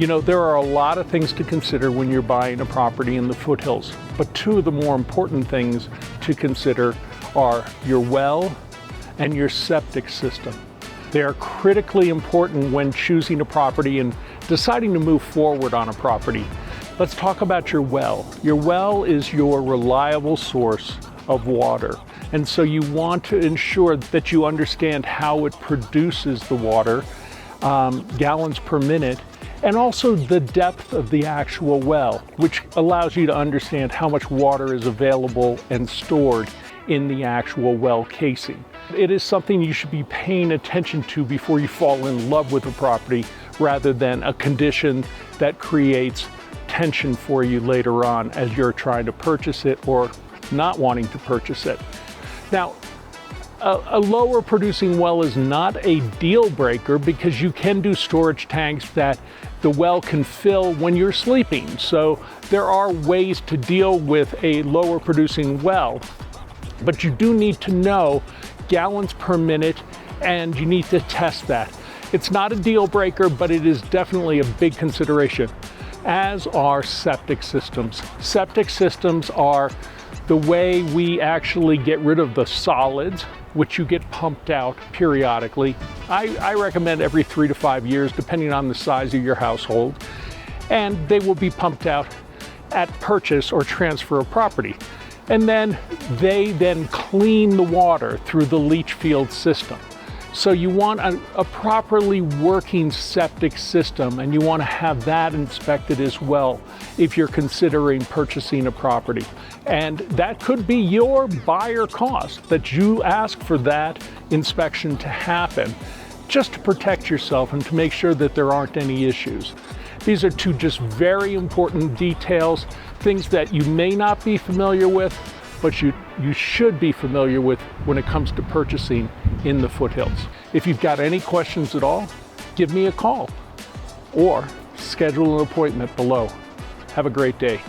You know, there are a lot of things to consider when you're buying a property in the foothills, but two of the more important things to consider are your well and your septic system. They are critically important when choosing a property and deciding to move forward on a property. Let's talk about your well. Your well is your reliable source of water, and so you want to ensure that you understand how it produces the water, gallons per minute, and also the depth of the actual well, which allows you to understand how much water is available and stored in the actual well casing. It is something you should be paying attention to before you fall in love with a property, rather than a condition that creates tension for you later on as you're trying to purchase it or not wanting to purchase it. Now, a lower producing well is not a deal breaker, because you can do storage tanks that the well can fill when you're sleeping. So there are ways to deal with a lower producing well, but you do need to know gallons per minute, and you need to test that. It's not a deal breaker, but it is definitely a big consideration, as are septic systems. Septic systems are the way we actually get rid of the solids, which you get pumped out periodically. I recommend every 3 to 5 years, depending on the size of your household, and they will be pumped out at purchase or transfer of property. And then they clean the water through the leach field system. So you want a properly working septic system, and you want to have that inspected as well if you're considering purchasing a property. And that could be your buyer cost, that you ask for that inspection to happen, just to protect yourself and to make sure that there aren't any issues. These are two just very important details, things that you may not be familiar with, but you should be familiar with when it comes to purchasing in the foothills. If you've got any questions at all, give me a call or schedule an appointment below. Have a great day.